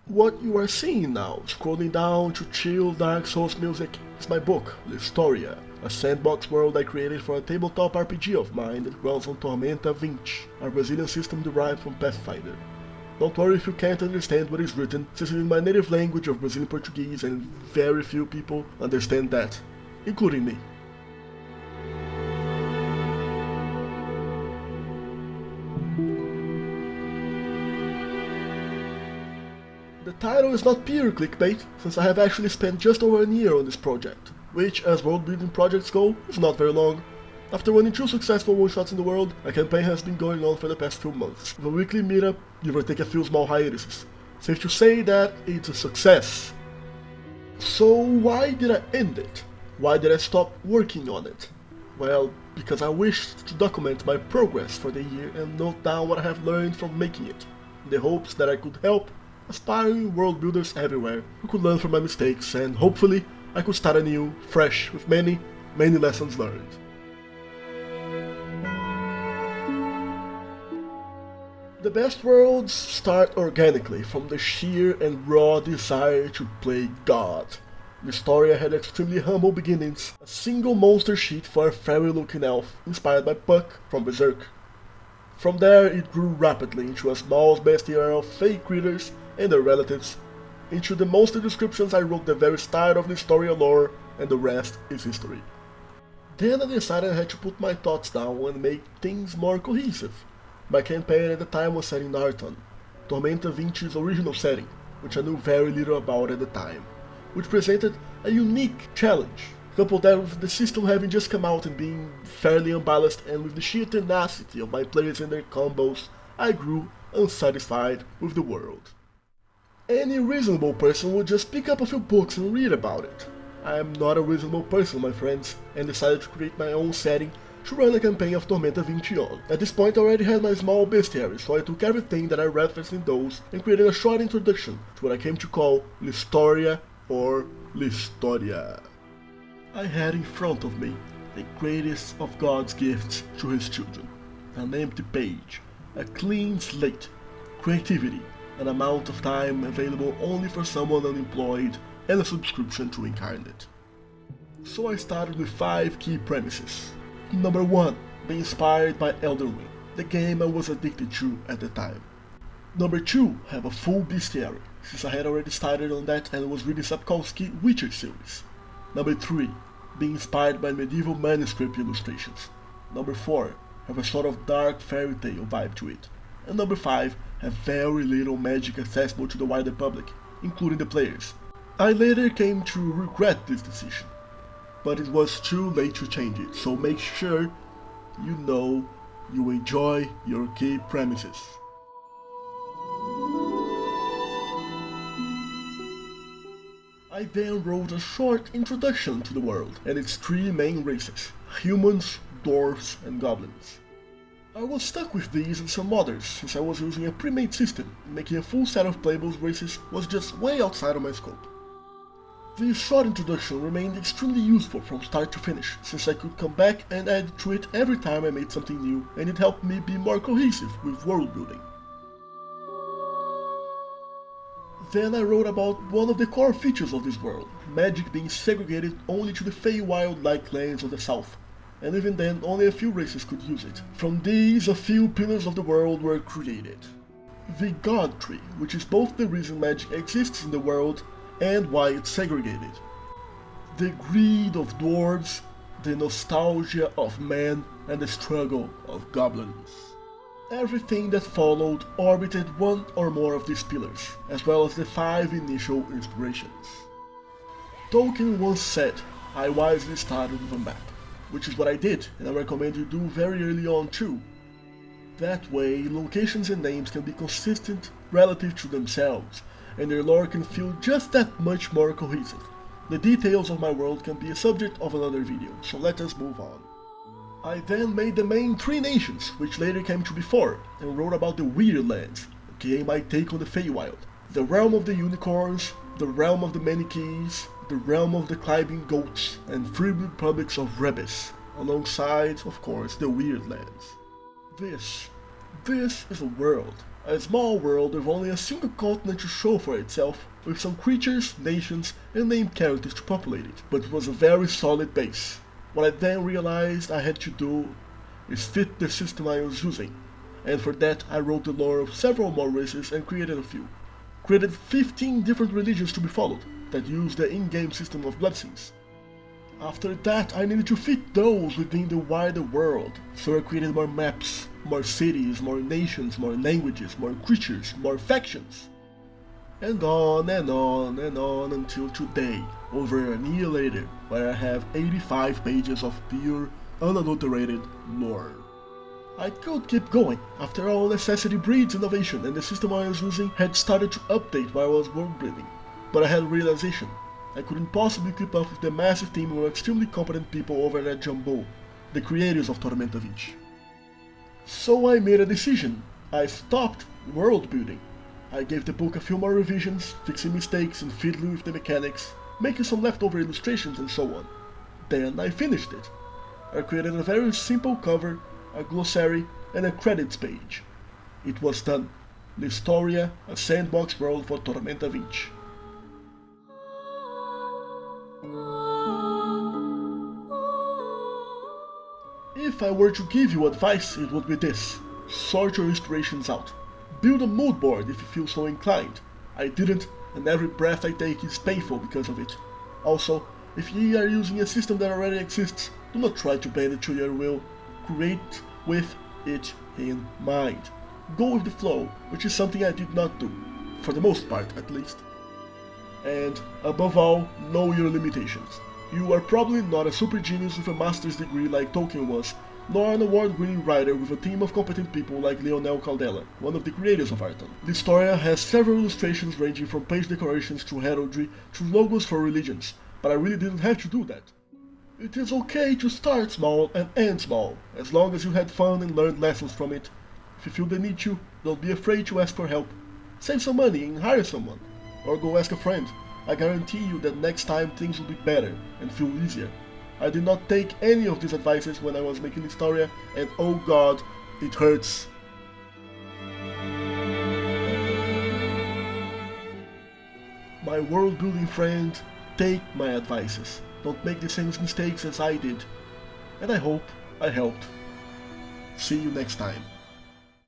What you are seeing now, scrolling down to chill Dark Souls music, is my book, Lystoria, a sandbox world I created for a tabletop RPG of mine that runs on Tormenta 20, a Brazilian system derived from Pathfinder. Don't worry if you can't understand what is written, since it is my native language of Brazilian Portuguese and very few people understand that, including me. The title is not pure clickbait, since I have actually spent just over a year on this project, which, as world-building projects go, is not very long. After running 2 successful one-shots in the world, a campaign has been going on for the past few months, with a weekly meetup, give or take a few small hiatuses. Safe to say that it's a success. So why did I end it? Why did I stop working on it? Well, because I wished to document my progress for the year and note down what I have learned from making it, in the hopes that I could help aspiring world builders everywhere who could learn from my mistakes, and hopefully I could start anew, fresh, with many lessons learned. The best worlds start organically from the sheer and raw desire to play God. Lystoria had extremely humble beginnings, a single monster sheet for a fairy-looking elf inspired by Puck from Berserk. From there it grew rapidly into a small bestiary of fake critters and their relatives, into the monster descriptions I wrote at the very start of the Lystoria lore, and the rest is history. Then I decided I had to put my thoughts down and make things more cohesive. My campaign at the time was set in Narton, Tormenta 20's original setting, which I knew very little about at the time, which presented a unique challenge. Couple that with the system having just come out and being fairly unbalanced, and with the sheer tenacity of my players and their combos, I grew unsatisfied with the world. Any reasonable person would just pick up a few books and read about it. I am not a reasonable person, my friends, and decided to create my own setting to run a campaign of Tormenta 20 on. At this point I already had my small bestiary, so I took everything that I referenced in those and created a short introduction to what I came to call Lystoria or Lystoria. I had in front of me the greatest of God's gifts to his children. An empty page, a clean slate, creativity, an amount of time available only for someone unemployed, and a subscription to Incarnate. So I started with 5 key premises. Number 1. Be inspired by Elden Ring, the game I was addicted to at the time. Number 2. Have a full bestiary, since I had already started on that and was reading Sapkowski's Witcher series. Number 3. Be inspired by medieval manuscript illustrations. Number 4. Have a sort of dark fairy tale vibe to it. And number 5, have very little magic accessible to the wider public, including the players. I later came to regret this decision, but it was too late to change it, so make sure you enjoy your key premises. I then wrote a short introduction to the world and its 3 main races: humans, dwarves, and goblins. I was stuck with these and some others, since I was using a pre-made system, and making a full set of playable races was just way outside of my scope. This short introduction remained extremely useful from start to finish, since I could come back and add to it every time I made something new, and it helped me be more cohesive with world building. Then I wrote about one of the core features of this world, magic being segregated only to the Feywild-like lands of the south, and even then only a few races could use it. From these, a few pillars of the world were created. The God Tree, which is both the reason magic exists in the world and why it's segregated. The greed of dwarves, the nostalgia of men, and the struggle of goblins. Everything that followed orbited one or more of these pillars, as well as the 5 initial inspirations. Tolkien once said, I wisely started with a map, which is what I did, and I recommend you do very early on too. That way, locations and names can be consistent relative to themselves, and their lore can feel just that much more cohesive. The details of my world can be a subject of another video, so let us move on. I then made the main 3 nations, which later came to be 4, and wrote about the Weird Lands, aka my take on the Feywild, the realm of the unicorns, the realm of the Manichees, the realm of the climbing goats, and free republics of Rebes, alongside, of course, the Weird Lands. This is a world, A small world with only a single continent to show for itself, with some creatures, nations, and named characters to populate it, but it was a very solid base. What I then realized I had to do is fit the system I was using, and for that I wrote the lore of several more races and created a few. Created 15 different religions to be followed, that use the in-game system of blessings. After that, I needed to fit those within the wider world, so I created more maps, more cities, more nations, more languages, more creatures, more factions. And on and on and on until today, over a year later, where I have 85 pages of pure, unadulterated lore. I could keep going. After all, necessity breeds innovation, and the system I was using had started to update while I was worldbuilding. But I had a realization. I couldn't possibly keep up with the massive team of extremely competent people over at Jumbo, the creators of Tormenta 20. So I made a decision. I stopped world building. I gave the book a few more revisions, fixing mistakes and fiddling with the mechanics, making some leftover illustrations and so on. Then I finished it. I created a very simple cover, a glossary, and a credits page. It was done. Lystoria, a sandbox world for Tormenta 20. If I were to give you advice, it would be this. Sort your inspirations out. Build a mood board if you feel so inclined. I didn't, and every breath I take is painful because of it. Also, if you are using a system that already exists, do not try to bend it to your will. Create with it in mind. Go with the flow, which is something I did not do, for the most part at least. And, above all, know your limitations. You are probably not a super genius with a master's degree like Tolkien was, nor an award-winning writer with a team of competent people like Leonel Caldela, one of the creators of Arton. Lystoria has several illustrations ranging from page decorations to heraldry to logos for religions, but I really didn't have to do that. It is okay to start small and end small, as long as you had fun and learned lessons from it. If you feel the need to, don't be afraid to ask for help. Save some money and hire someone, or go ask a friend. I guarantee you that next time things will be better and feel easier. I did not take any of these advices when I was making Lystoria, and oh god, it hurts. My world building friend, take my advices. Don't make the same mistakes as I did. And I hope I helped. See you next time.